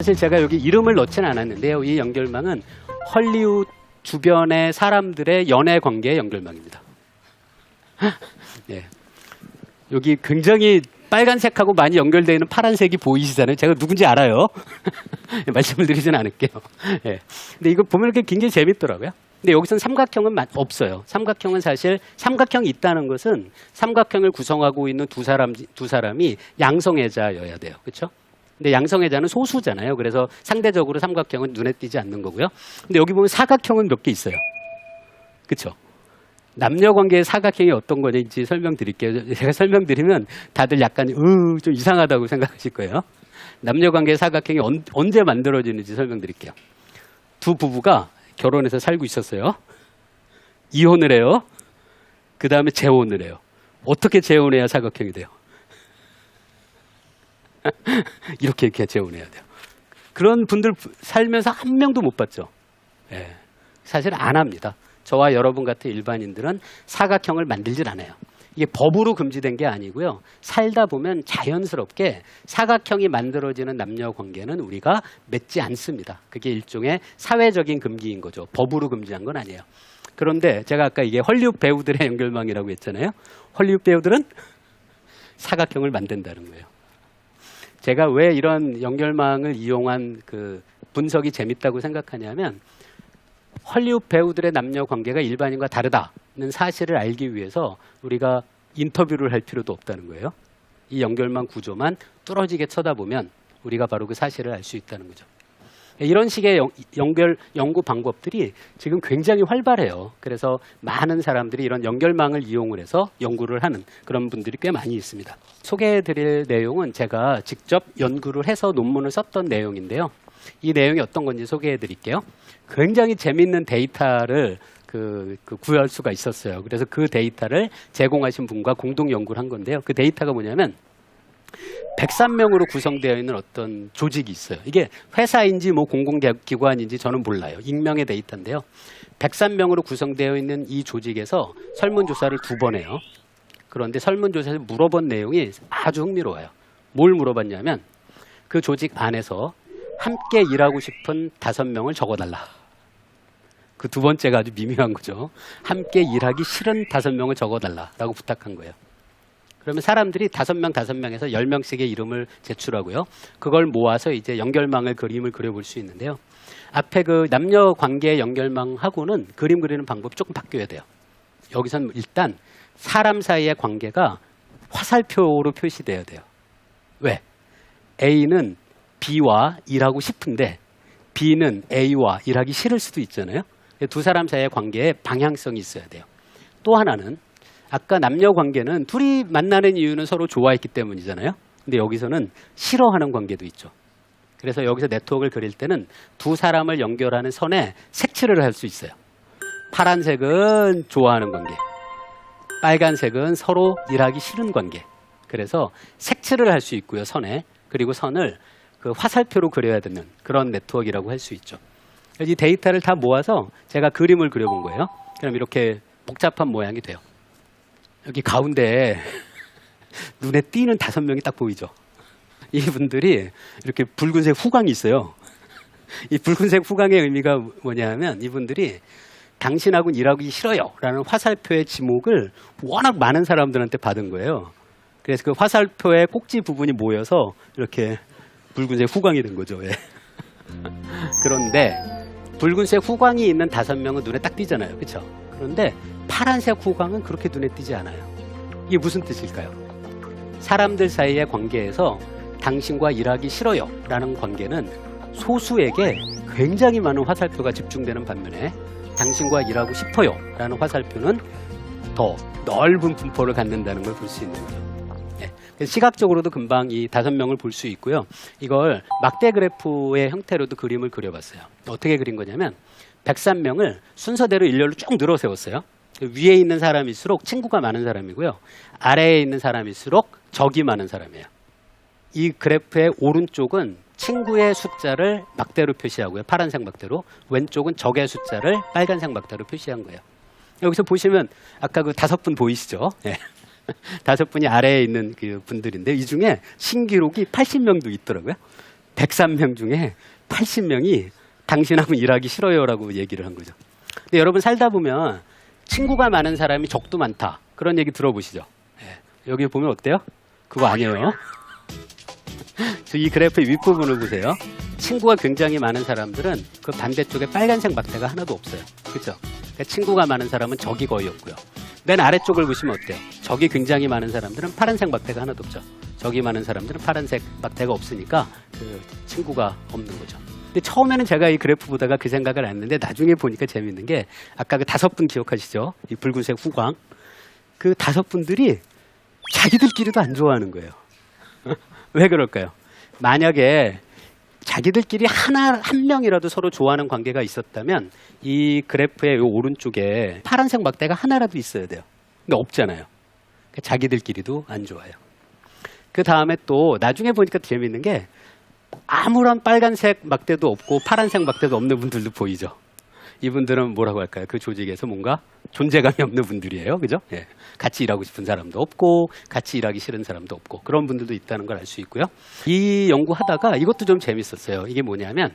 사실 제가 여기 이름을 넣지는 않았는데요. 이 연결망은 헐리우드 주변의 사람들의 연애 관계의 연결망입니다. 네. 여기 굉장히 빨간색하고 많이 연결되어 있는 파란색이 보이시잖아요. 제가 누군지 알아요. 말씀을 드리진 않을게요. 네. 근데 이거 보면 이렇게 굉장히 재밌더라고요. 근데 여기서는 삼각형은 없어요. 삼각형은 사실 삼각형이 있다는 것은 삼각형을 구성하고 있는 두 사람이 양성애자여야 돼요. 그렇죠? 근데 양성애자는 소수잖아요. 그래서 상대적으로 삼각형은 눈에 띄지 않는 거고요. 근데 여기 보면 사각형은 몇 개 있어요. 그렇죠? 남녀 관계의 사각형이 어떤 건지 설명드릴게요. 제가 설명드리면 다들 약간 좀 이상하다고 생각하실 거예요. 남녀 관계의 사각형이 언제 만들어지는지 설명드릴게요. 두 부부가 결혼해서 살고 있었어요. 이혼을 해요. 그 다음에 재혼을 해요. 어떻게 재혼해야 사각형이 돼요? 이렇게 재혼해야 돼요. 그런 분들 살면서 한 명도 못 봤죠. 네. 사실 안 합니다. 저와 여러분 같은 일반인들은 사각형을 만들질 않아요. 이게 법으로 금지된 게 아니고요. 살다 보면 자연스럽게 사각형이 만들어지는 남녀 관계는 우리가 맺지 않습니다. 그게 일종의 사회적인 금기인 거죠. 법으로 금지한 건 아니에요. 그런데 제가 아까 이게 헐리우드 배우들의 연결망이라고 했잖아요. 헐리우드 배우들은 사각형을 만든다는 거예요. 제가 왜 이런 연결망을 이용한 그 분석이 재밌다고 생각하냐면 헐리우드 배우들의 남녀 관계가 일반인과 다르다는 사실을 알기 위해서 우리가 인터뷰를 할 필요도 없다는 거예요. 이 연결망 구조만 뚫어지게 쳐다보면 우리가 바로 그 사실을 알 수 있다는 거죠. 이런 식의 연구 방법들이 지금 굉장히 활발해요. 그래서 많은 사람들이 이런 연결망을 이용을 해서 연구를 하는 그런 분들이 꽤 많이 있습니다. 소개해드릴 내용은 제가 직접 연구를 해서 논문을 썼던 내용인데요. 이 내용이 어떤 건지 소개해드릴게요. 굉장히 재밌는 데이터를 구할 수가 있었어요. 그래서 그 데이터를 제공하신 분과 공동 연구를 한 건데요. 그 데이터가 뭐냐면 103명으로 구성되어 있는 어떤 조직이 있어요. 이게 회사인지 뭐 공공기관인지 저는 몰라요. 익명의 데이터인데요. 103명으로 구성되어 있는 이 조직에서 설문조사를 2번 해요. 그런데 설문조사에서 물어본 내용이 아주 흥미로워요. 뭘 물어봤냐면 그 조직 안에서 함께 일하고 싶은 5명을 적어달라. 그 두 번째가 아주 미묘한 거죠. 함께 일하기 싫은 5명을 적어달라라고 부탁한 거예요. 그러면 사람들이 5명에서 10명씩의 이름을 제출하고요. 그걸 모아서 이제 연결망을 그림을 그려볼 수 있는데요. 앞에 그 남녀 관계의 연결망하고는 그림 그리는 방법이 조금 바뀌어야 돼요. 여기서는 일단 사람 사이의 관계가 화살표로 표시돼야 돼요. 왜? A는 B와 일하고 싶은데 B는 A와 일하기 싫을 수도 있잖아요. 두 사람 사이의 관계에 방향성이 있어야 돼요. 또 하나는 아까 남녀 관계는 둘이 만나는 이유는 서로 좋아했기 때문이잖아요. 근데 여기서는 싫어하는 관계도 있죠. 그래서 여기서 네트워크를 그릴 때는 두 사람을 연결하는 선에 색칠을 할 수 있어요. 파란색은 좋아하는 관계, 빨간색은 서로 일하기 싫은 관계. 그래서 색칠을 할 수 있고요, 선에. 그리고 선을 그 화살표로 그려야 되는 그런 네트워크라고 할 수 있죠. 이 데이터를 다 모아서 제가 그림을 그려본 거예요. 그럼 이렇게 복잡한 모양이 돼요. 여기 가운데 눈에 띄는 5명이 딱 보이죠. 이분들이 이렇게 붉은색 후광이 있어요. 이 붉은색 후광의 의미가 뭐냐면 이분들이 당신하고는 일하기 싫어요 라는 화살표의 지목을 워낙 많은 사람들한테 받은 거예요. 그래서 그 화살표의 꼭지 부분이 모여서 이렇게 붉은색 후광이 된 거죠. 예. 그런데 붉은색 후광이 있는 5명은 눈에 딱 띄잖아요. 그렇죠? 그런데 파란색 후광은 그렇게 눈에 띄지 않아요. 이게 무슨 뜻일까요? 사람들 사이의 관계에서 당신과 일하기 싫어요 라는 관계는 소수에게 굉장히 많은 화살표가 집중되는 반면에 당신과 일하고 싶어요 라는 화살표는 더 넓은 분포를 갖는다는 걸 볼 수 있는 거죠. 네. 시각적으로도 금방 이 5명을 볼 수 있고요. 이걸 막대 그래프의 형태로도 그림을 그려봤어요. 어떻게 그린 거냐면 103명을 순서대로 일렬로 쭉 늘어 세웠어요. 위에 있는 사람일수록 친구가 많은 사람이고요. 아래에 있는 사람일수록 적이 많은 사람이에요. 이 그래프의 오른쪽은 친구의 숫자를 막대로 표시하고요. 파란색 막대로. 왼쪽은 적의 숫자를 빨간색 막대로 표시한 거예요. 여기서 보시면 아까 그 5분 보이시죠? 네. 5분이 아래에 있는 그 분들인데 이 중에 신기록이 80명도 있더라고요. 103명 중에 80명이 당신하고 일하기 싫어요라고 얘기를 한 거죠. 근데 여러분 살다 보면 친구가 많은 사람이 적도 많다. 그런 얘기 들어보시죠. 예. 여기 보면 어때요? 그거 아니에요. 이 그래프의 윗부분을 보세요. 친구가 굉장히 많은 사람들은 그 반대쪽에 빨간색 막대가 하나도 없어요. 그렇죠? 그러니까 친구가 많은 사람은 적이 거의 없고요. 맨 아래쪽을 보시면 어때요? 적이 굉장히 많은 사람들은 파란색 막대가 하나도 없죠. 적이 많은 사람들은 파란색 막대가 없으니까 그 친구가 없는 거죠. 근데 처음에는 제가 이 그래프 보다가 그 생각을 안 했는데 나중에 보니까 재밌는 게 아까 그 5분 기억하시죠? 이 붉은색 후광. 그 5분들이 자기들끼리도 안 좋아하는 거예요. 왜 그럴까요? 만약에 자기들끼리 한 명이라도 서로 좋아하는 관계가 있었다면 이 그래프의 요 오른쪽에 파란색 막대가 하나라도 있어야 돼요. 근데 없잖아요. 그러니까 자기들끼리도 안 좋아요. 그 다음에 또 나중에 보니까 재밌는 게 아무런 빨간색 막대도 없고 파란색 막대도 없는 분들도 보이죠. 이분들은 뭐라고 할까요? 그 조직에서 뭔가 존재감이 없는 분들이에요. 그죠? 예. 같이 일하고 싶은 사람도 없고 같이 일하기 싫은 사람도 없고 그런 분들도 있다는 걸 알 수 있고요. 이 연구하다가 이것도 좀 재밌었어요. 이게 뭐냐면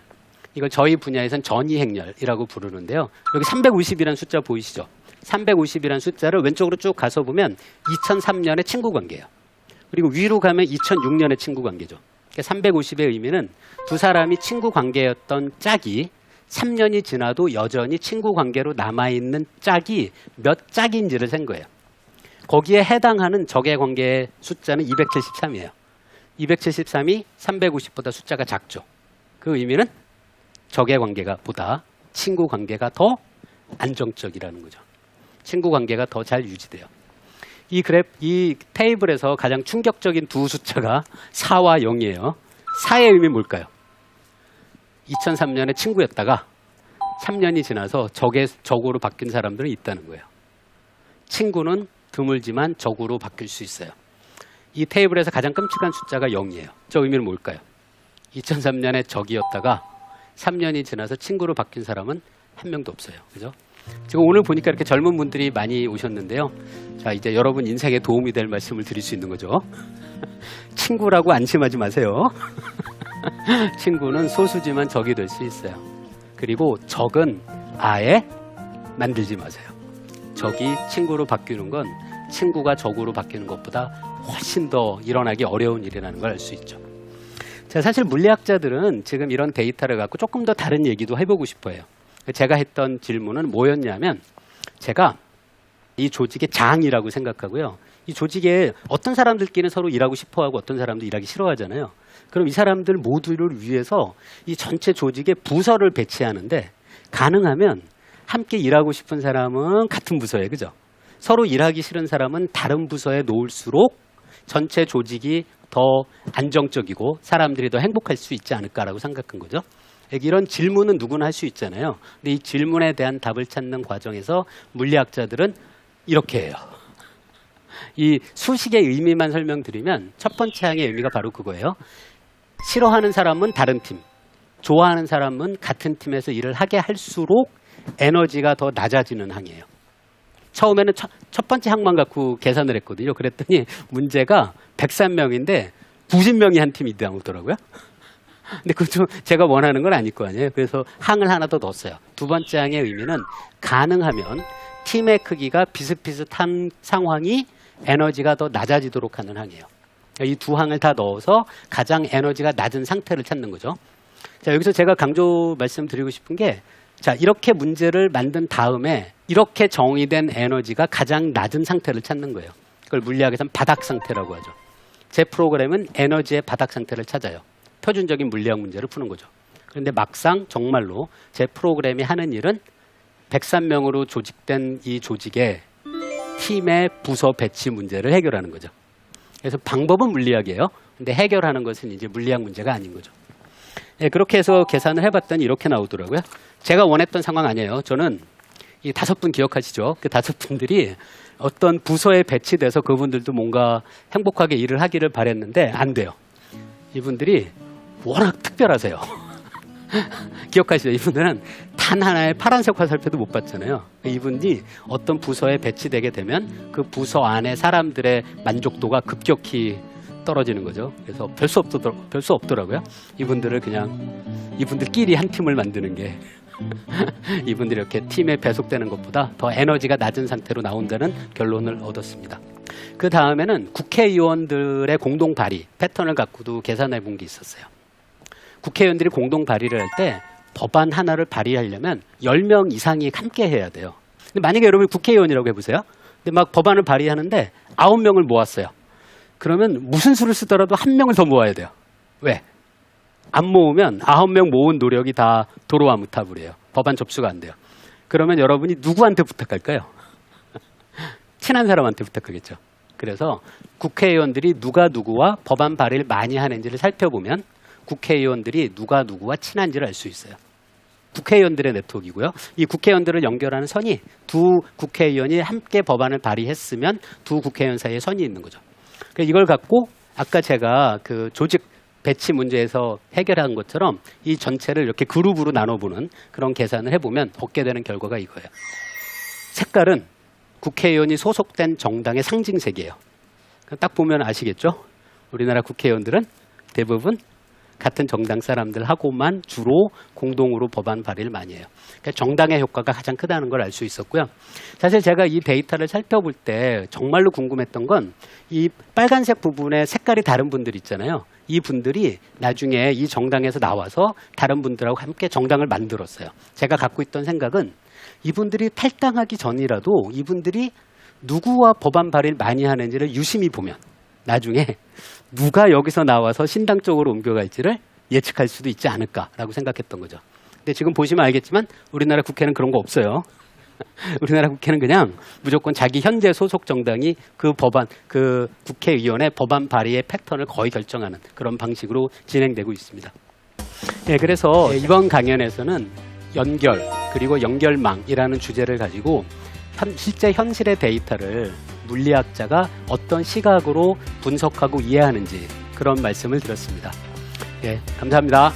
이걸 저희 분야에선 전이행렬이라고 부르는데요. 여기 350이라는 숫자 보이시죠? 350이라는 숫자를 왼쪽으로 쭉 가서 보면 2003년의 친구 관계예요. 그리고 위로 가면 2006년의 친구 관계죠. 그러니까 350의 의미는 두 사람이 친구 관계였던 짝이 3년이 지나도 여전히 친구 관계로 남아있는 짝이 몇 짝인지를 센 거예요. 거기에 해당하는 적의 관계의 숫자는 273이에요. 273이 350보다 숫자가 작죠. 그 의미는 적의 관계가 보다 친구 관계가 더 안정적이라는 거죠. 친구 관계가 더 잘 유지돼요. 이 테이블에서 가장 충격적인 두 숫자가 4와 0이에요. 4의 의미 뭘까요? 2003년에 친구였다가 3년이 지나서 적으로 바뀐 사람들은 있다는 거예요. 친구는 드물지만 적으로 바뀔 수 있어요. 이 테이블에서 가장 끔찍한 숫자가 0이에요. 저 의미는 뭘까요? 2003년에 적이었다가 3년이 지나서 친구로 바뀐 사람은 한 명도 없어요. 그죠? 지금 오늘 보니까 이렇게 젊은 분들이 많이 오셨는데요. 자, 이제 여러분 인생에 도움이 될 말씀을 드릴 수 있는 거죠. 친구라고 안심하지 마세요. 친구는 소수지만 적이 될 수 있어요. 그리고 적은 아예 만들지 마세요. 적이 친구로 바뀌는 건 친구가 적으로 바뀌는 것보다 훨씬 더 일어나기 어려운 일이라는 걸 알 수 있죠. 자, 사실 물리학자들은 지금 이런 데이터를 갖고 조금 더 다른 얘기도 해보고 싶어요. 제가 했던 질문은 뭐였냐면 제가 이 조직의 장이라고 생각하고요. 이 조직에 어떤 사람들끼리는 서로 일하고 싶어하고 어떤 사람도 일하기 싫어하잖아요. 그럼 이 사람들 모두를 위해서 이 전체 조직에 부서를 배치하는데 가능하면 함께 일하고 싶은 사람은 같은 부서에, 그죠? 서로 일하기 싫은 사람은 다른 부서에 놓을수록 전체 조직이 더 안정적이고 사람들이 더 행복할 수 있지 않을까라고 생각한 거죠. 이런 질문은 누구나 할 수 있잖아요. 근데 이 질문에 대한 답을 찾는 과정에서 물리학자들은 이렇게 해요. 이 수식의 의미만 설명드리면 첫 번째 항의 의미가 바로 그거예요. 싫어하는 사람은 다른 팀, 좋아하는 사람은 같은 팀에서 일을 하게 할수록 에너지가 더 낮아지는 항이에요. 처음에는 첫 번째 항만 갖고 계산을 했거든요. 그랬더니 문제가 103명인데 90명이 한 팀이 나오더라고요. 근데 그것도 제가 원하는 건 아닐 거 아니에요. 그래서 항을 하나 더 넣었어요. 두 번째 항의 의미는 가능하면 팀의 크기가 비슷비슷한 상황이 에너지가 더 낮아지도록 하는 항이에요. 이 두 항을 다 넣어서 가장 에너지가 낮은 상태를 찾는 거죠. 자, 여기서 제가 강조 말씀드리고 싶은 게 자, 이렇게 문제를 만든 다음에 이렇게 정의된 에너지가 가장 낮은 상태를 찾는 거예요. 그걸 물리학에서는 바닥 상태라고 하죠. 제 프로그램은 에너지의 바닥 상태를 찾아요. 표준적인 물리학 문제를 푸는 거죠. 그런데 막상 정말로 제 프로그램이 하는 일은 103명으로 조직된 이 조직의 팀의 부서 배치 문제를 해결하는 거죠. 그래서 방법은 물리학이에요. 근데 해결하는 것은 이제 물리학 문제가 아닌 거죠. 네, 그렇게 해서 계산을 해봤더니 이렇게 나오더라고요. 제가 원했던 상황 아니에요. 저는 이 5분 기억하시죠? 그 5분들이 어떤 부서에 배치돼서 그분들도 뭔가 행복하게 일을 하기를 바랬는데 안 돼요. 이분들이 워낙 특별하세요. 기억하시죠? 이분들은 단 하나의 파란색 화살표도 못 봤잖아요. 이분이 어떤 부서에 배치되게 되면 그 부서 안에 사람들의 만족도가 급격히 떨어지는 거죠. 그래서 별 수 없더라고요. 이분들끼리 한 팀을 만드는 게 이분들이 이렇게 팀에 배속되는 것보다 더 에너지가 낮은 상태로 나온다는 결론을 얻었습니다. 그 다음에는 국회의원들의 공동 발의 패턴을 갖고도 계산해 본 게 있었어요. 국회의원들이 공동 발의를 할 때 법안 하나를 발의하려면 10명 이상이 함께 해야 돼요. 근데 만약에 여러분이 국회의원이라고 해보세요. 근데 막 법안을 발의하는데 9명을 모았어요. 그러면 무슨 수를 쓰더라도 1명을 더 모아야 돼요. 왜? 안 모으면 9명 모은 노력이 다 도로아무타불이에요. 법안 접수가 안 돼요. 그러면 여러분이 누구한테 부탁할까요? 친한 사람한테 부탁하겠죠. 그래서 국회의원들이 누가 누구와 법안 발의를 많이 하는지를 살펴보면 국회의원들이 누가 누구와 친한지를 알 수 있어요. 국회의원들의 네트워크이고요. 이 국회의원들을 연결하는 선이 두 국회의원이 함께 법안을 발의했으면 두 국회의원 사이에 선이 있는 거죠. 그래서 이걸 갖고 아까 제가 그 조직 배치 문제에서 해결한 것처럼 이 전체를 이렇게 그룹으로 나눠보는 그런 계산을 해보면 얻게 되는 결과가 이거예요. 색깔은 국회의원이 소속된 정당의 상징색이에요. 딱 보면 아시겠죠? 우리나라 국회의원들은 대부분 같은 정당 사람들하고만 주로 공동으로 법안 발의를 많이 해요. 그러니까 정당의 효과가 가장 크다는 걸 알 수 있었고요. 사실 제가 이 데이터를 살펴볼 때 정말로 궁금했던 건 이 빨간색 부분에 색깔이 다른 분들 있잖아요. 이 분들이 나중에 이 정당에서 나와서 다른 분들하고 함께 정당을 만들었어요. 제가 갖고 있던 생각은 이분들이 탈당하기 전이라도 이분들이 누구와 법안 발의를 많이 하는지를 유심히 보면 나중에 누가 여기서 나와서 신당 쪽으로 옮겨갈지를 예측할 수도 있지 않을까라고 생각했던 거죠. 근데 지금 보시면 알겠지만 우리나라 국회는 그런 거 없어요. 우리나라 국회는 그냥 무조건 자기 현재 소속 정당이 그 국회의원의 법안 발의의 패턴을 거의 결정하는 그런 방식으로 진행되고 있습니다. 네, 그래서 이번 강연에서는 연결 그리고 연결망이라는 주제를 가지고 실제 현실의 데이터를 물리학자가 어떤 시각으로 분석하고 이해하는지 그런 말씀을 드렸습니다. 예, 감사합니다.